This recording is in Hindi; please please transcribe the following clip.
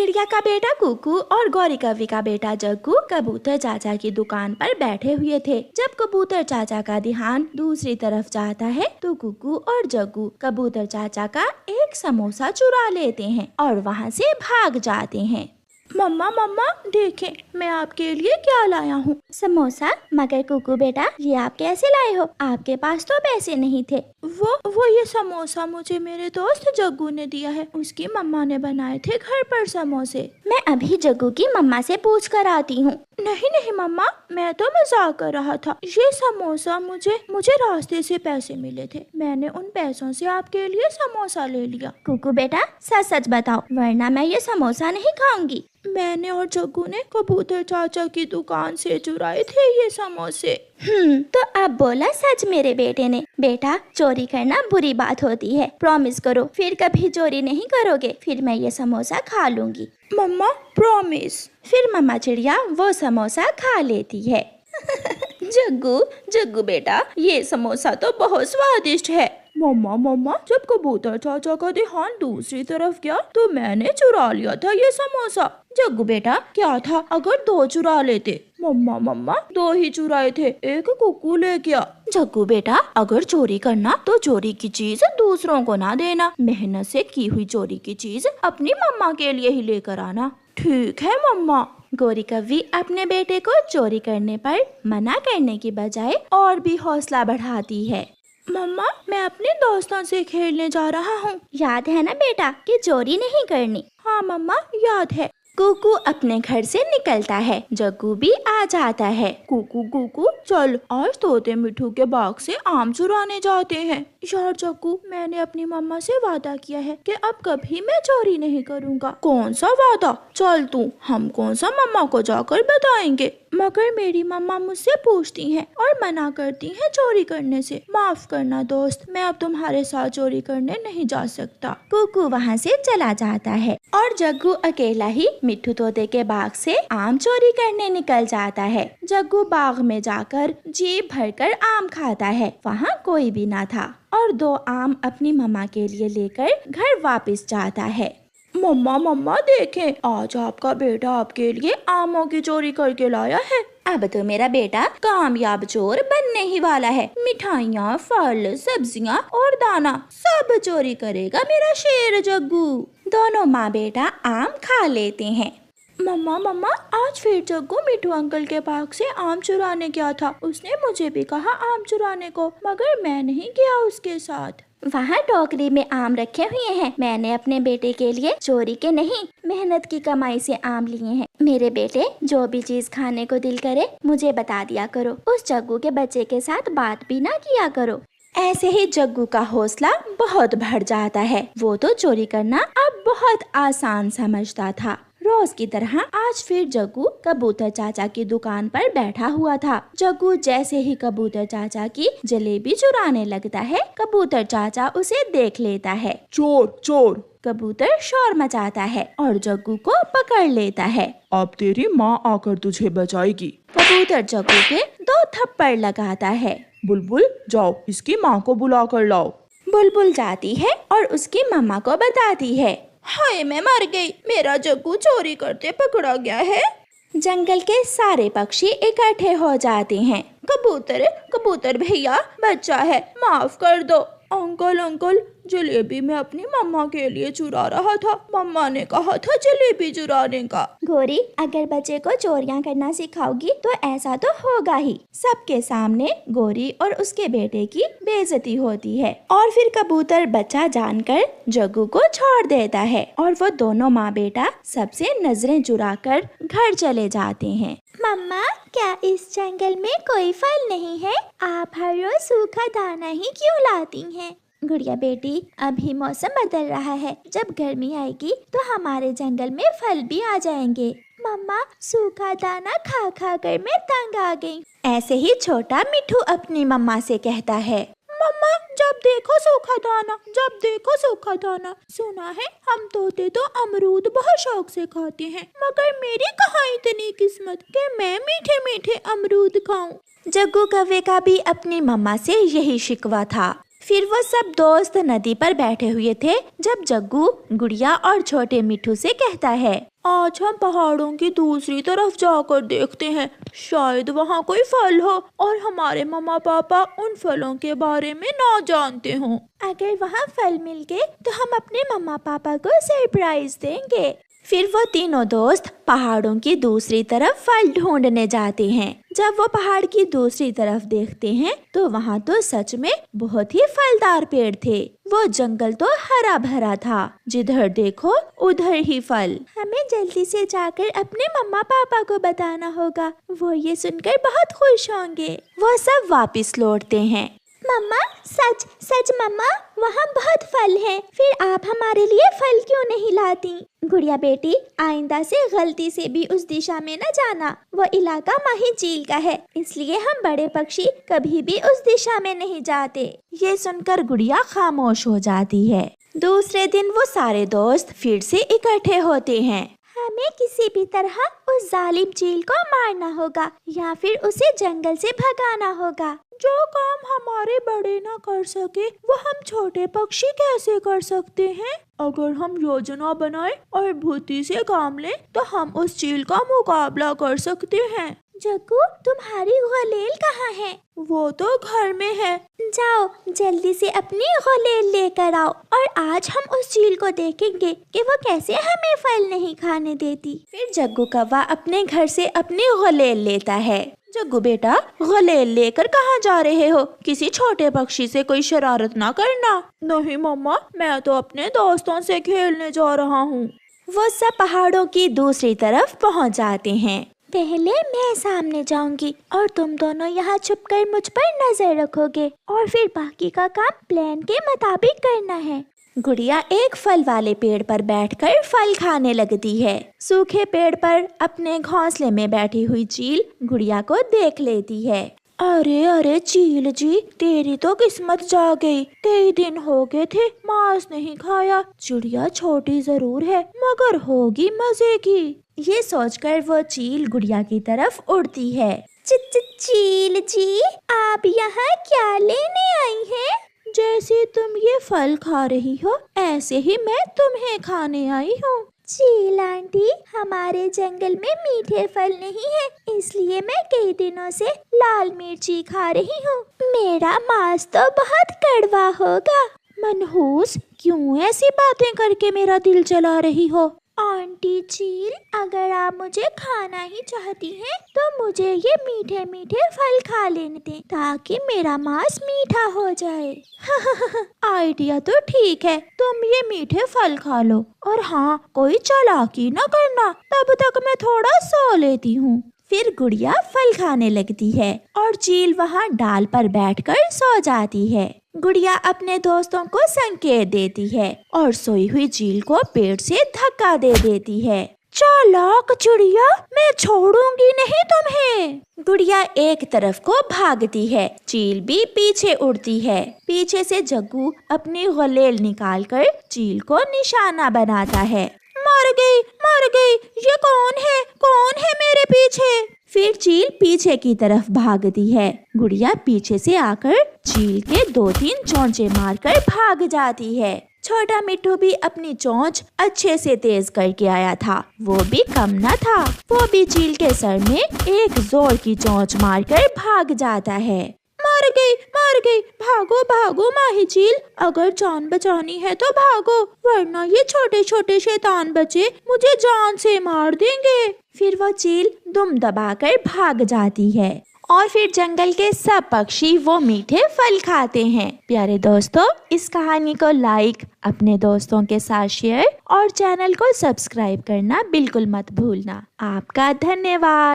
चिड़िया का बेटा कुकू और गौरी कौवी का बेटा जग्गू कबूतर चाचा की दुकान पर बैठे हुए थे। जब कबूतर चाचा का ध्यान दूसरी तरफ जाता है तो कुकू और जग्गू कबूतर चाचा का एक समोसा चुरा लेते हैं और वहाँ से भाग जाते हैं। मम्मा मम्मा देखें, मैं आपके लिए क्या लाया हूँ। समोसा? मगर कुकू बेटा, ये आप कैसे लाए हो? आपके पास तो पैसे नहीं थे। वो ये समोसा मुझे मेरे दोस्त जग्गू ने दिया है। उसकी मम्मा ने बनाए थे घर पर समोसे। मैं अभी जग्गू की मम्मा से पूछ कर आती हूँ। नहीं नहीं मम्मा, मैं तो मजाक कर रहा था। ये समोसा मुझे रास्ते से पैसे मिले थे। मैंने उन पैसों से आपके लिए समोसा ले लिया। कुकू बेटा सच सच बताओ, वरना मैं ये समोसा नहीं खाऊंगी। मैंने और जग्गू ने कबूतर चाचा की दुकान से चुराए थे ये समोसे। तो अब बोला सच मेरे बेटे ने। बेटा, चोरी करना बुरी बात होती है। प्रॉमिस करो फिर कभी चोरी नहीं करोगे, फिर मैं ये समोसा खा लूंगी। मम्मा प्रॉमिस। फिर मम्मा चिड़िया वो समोसा खा लेती है। जग्गू बेटा, ये समोसा तो बहुत स्वादिष्ट है। मम्मा जब कबूतर चाचा का ध्यान दूसरी तरफ गया तो मैंने चुरा लिया था ये समोसा। जग्गू बेटा, क्या था अगर 2 चुरा लेते? मम्मा 2 ही चुराए थे, एक कुकू ले गया। जग्गू बेटा, अगर चोरी करना तो चोरी की चीज दूसरों को ना देना। मेहनत से की हुई चोरी की चीज अपनी मम्मा के लिए ही लेकर आना। ठीक है मम्मा। गौरी कौवी अपने बेटे को चोरी करने पर मना करने की बजाय और भी हौसला बढ़ाती है। मम्मा, मैं अपने दोस्तों से खेलने जा रहा हूँ। याद है ना बेटा कि चोरी नहीं करनी? हाँ मम्मा, याद है। कुकू अपने घर से निकलता है। जग्गू भी आ जाता है। कुकू चल, आज तोते मिठू के बाग से आम चुराने जाते हैं। यार जग्गू, मैंने अपनी मम्मा से वादा किया है कि अब कभी मैं चोरी नहीं करूँगा। कौन सा वादा? चल तू, हम कौन सा मम्मा को जाकर बताएंगे। मगर मेरी मम्मा मुझसे पूछती हैं और मना करती हैं चोरी करने से। माफ करना दोस्त, मैं अब तुम्हारे साथ चोरी करने नहीं जा सकता। कुकू वहाँ से चला जाता है और जग्गू अकेला ही मिट्ठू तोते के बाग से आम चोरी करने निकल जाता है। जग्गू बाग में जाकर जी भरकर आम खाता है। वहाँ कोई भी ना था और 2 आम अपनी मम्मा के लिए लेकर घर वापस जाता है। मम्मा देखें, आज आपका बेटा आपके लिए आमों की चोरी करके लाया है। अब तो मेरा बेटा कामयाब चोर बनने ही वाला है। मिठाइयाँ, फल, सब्जियाँ और दाना सब चोरी करेगा मेरा शेर जग्गू। दोनों माँ बेटा आम खा लेते हैं। मम्मा आज फिर जग्गू मिठू अंकल के बाग से आम चुराने गया था। उसने मुझे भी कहा आम चुराने को, मगर मैं नहीं गया उसके साथ। वहाँ टोकरी में आम रखे हुए हैं। मैंने अपने बेटे के लिए चोरी के नहीं, मेहनत की कमाई से आम लिए हैं। मेरे बेटे, जो भी चीज खाने को दिल करे मुझे बता दिया करो। उस जग्गू के बच्चे के साथ बात भी ना किया करो। ऐसे ही जग्गू का हौसला बहुत बढ़ जाता है। वो तो चोरी करना अब बहुत आसान समझता था। रोज की तरह आज फिर जग्गू कबूतर चाचा की दुकान पर बैठा हुआ था। जग्गू जैसे ही कबूतर चाचा की जलेबी चुराने लगता है, कबूतर चाचा उसे देख लेता है। चोर। कबूतर शोर मचाता है और जग्गू को पकड़ लेता है। अब तेरी माँ आकर तुझे बचाएगी। कबूतर जग्गू के 2 थप्पड़ लगाता है। बुलबुल, जाओ इसकी माँ को बुला कर लाओ। बुलबुल जाती है और उसकी मम्मा को बताती है। हाय, मैं मर गई, मेरा जग्गू चोरी करते पकड़ा गया है। जंगल के सारे पक्षी इकट्ठे हो जाते हैं। कबूतर भैया, बच्चा है, माफ कर दो। अंकल जलेबी मैं अपनी मम्मा के लिए चुरा रहा था। मम्मा ने कहा था जलेबी चुराने का। गौरी, अगर बच्चे को चोरियां करना सिखाओगी तो ऐसा तो होगा ही। सबके सामने गौरी और उसके बेटे की बेइज्जती होती है और फिर कबूतर बच्चा जानकर जग्गू को छोड़ देता है और वो दोनों माँ बेटा सबसे नजरें चुराकर घर चले जाते हैं। मम्मा, क्या इस जंगल में कोई फल नहीं है? आप हर रोज सूखा दाना ही क्यों लाती हैं? गुड़िया बेटी, अभी मौसम बदल रहा है। जब गर्मी आएगी तो हमारे जंगल में फल भी आ जाएंगे। मम्मा, सूखा दाना खा खा कर मैं तंग आ गई। ऐसे ही छोटा मिठू अपनी मम्मा से कहता है। मम्मा, जब देखो सूखा दाना। सुना है हम तोते तो अमरूद बहुत शौक से खाते हैं, मगर मेरी कहाँ इतनी किस्मत कि मैं मीठे मीठे अमरूद खाऊं। जग्गू कौवे का भी अपनी मम्मा से यही शिकवा था। फिर वो सब दोस्त नदी पर बैठे हुए थे जब जग्गू गुड़िया और छोटे मिट्ठू से कहता है, आज हम पहाड़ों की दूसरी तरफ जाकर देखते हैं, शायद वहाँ कोई फल हो और हमारे मम्मा पापा उन फलों के बारे में ना जानते हों। अगर वहाँ फल मिल गए तो हम अपने मम्मा पापा को सरप्राइज देंगे। फिर वो तीनों दोस्त पहाड़ों की दूसरी तरफ फल ढूंढने जाते हैं। जब वो पहाड़ की दूसरी तरफ देखते हैं तो वहाँ तो सच में बहुत ही फलदार पेड़ थे। वो जंगल तो हरा भरा था, जिधर देखो उधर ही फल। हमें जल्दी से जाकर अपने मम्मा पापा को बताना होगा, वो ये सुनकर बहुत खुश होंगे। वो सब वापस लौटते हैं। मम्मा, सच सच मम्मा, वहाँ बहुत फल हैं। फिर आप हमारे लिए फल क्यों नहीं लाती? गुड़िया बेटी, आइंदा से गलती से भी उस दिशा में न जाना। वो इलाका माही झील का है, इसलिए हम बड़े पक्षी कभी भी उस दिशा में नहीं जाते। ये सुनकर गुड़िया खामोश हो जाती है। दूसरे दिन वो सारे दोस्त फिर से इकट्ठे होते हैं। हमें किसी भी तरह उस जालिम चील को मारना होगा या फिर उसे जंगल से भगाना होगा। जो काम हमारे बड़े ना कर सके वो हम छोटे पक्षी कैसे कर सकते हैं? अगर हम योजना बनाएं और बुद्धि से काम लें तो हम उस चील का मुकाबला कर सकते हैं। जग्गू, तुम्हारी गुलेल कहाँ है? वो तो घर में है। जाओ जल्दी से अपनी गुलेल लेकर आओ और आज हम उस चील को देखेंगे कि वो कैसे हमें फल नहीं खाने देती। फिर जग्गू कौवा अपने घर से अपनी गुलेल लेता है। जग्गू बेटा, गुलेल लेकर कहाँ जा रहे हो? किसी छोटे पक्षी से कोई शरारत ना करना। नहीं मम्मा, मैं तो अपने दोस्तों से खेलने जा रहा हूँ। वो सब पहाड़ों की दूसरी तरफ पहुँच जाते हैं। पहले मैं सामने जाऊंगी और तुम दोनों यहाँ छुपकर मुझ पर नजर रखोगे और फिर बाकी का काम प्लान के मुताबिक करना है। गुड़िया एक फल वाले पेड़ पर बैठकर फल खाने लगती है। सूखे पेड़ पर अपने घोंसले में बैठी हुई चील गुड़िया को देख लेती है। अरे अरे चील जी, तेरी तो किस्मत जा गई। कई दिन हो गए थे मांस नहीं खाया। चिड़िया छोटी जरूर है मगर होगी मजे की। ये सोचकर वो चील गुड़िया की तरफ उड़ती है। चील जी, आप यहाँ क्या लेने आई हैं? जैसे तुम ये फल खा रही हो ऐसे ही मैं तुम्हें खाने आई हूँ। चील आंटी, हमारे जंगल में मीठे फल नहीं है, इसलिए मैं कई दिनों से लाल मिर्ची खा रही हूँ। मेरा मांस तो बहुत कड़वा होगा। मनहूस, क्यों ऐसी बातें करके मेरा दिल जला रही हो? आंटी चील, अगर आप मुझे खाना ही चाहती हैं तो मुझे ये मीठे मीठे फल खा लेने दें ताकि मेरा मांस मीठा हो जाए। आइडिया तो ठीक है, तुम ये मीठे फल खा लो और हाँ, कोई चालाकी न करना, तब तक मैं थोड़ा सो लेती हूँ। फिर गुड़िया फल खाने लगती है और चील वहाँ डाल पर बैठकर सो जाती है। गुड़िया अपने दोस्तों को संकेत देती है और सोई हुई चील को पेड़ से धक्का दे देती है। चालाक चिड़िया, मैं छोड़ूंगी नहीं तुम्हें। गुड़िया एक तरफ को भागती है, चील भी पीछे उड़ती है। पीछे से जग्गू अपनी गुलेल निकालकर चील को निशाना बनाता है। मर गई, ये कौन है मेरे पीछे? फिर चील पीछे की तरफ भागती है। गुड़िया पीछे से आकर चील के 2-3 चोंचे मारकर भाग जाती है। छोटा मिट्ठू भी अपनी चोंच अच्छे से तेज करके आया था, वो भी कम न था। वो भी चील के सर में एक जोर की चोंच मारकर भाग जाता है। मर गई, भागो माही चील, अगर जान बचानी है तो भागो, वरना ये छोटे छोटे शैतान बच्चे मुझे जान से मार देंगे। फिर वो चील दुम दबाकर भाग जाती है और फिर जंगल के सब पक्षी वो मीठे फल खाते हैं। प्यारे दोस्तों, इस कहानी को लाइक, अपने दोस्तों के साथ शेयर और चैनल को सब्सक्राइब करना बिल्कुल मत भूलना। आपका धन्यवाद।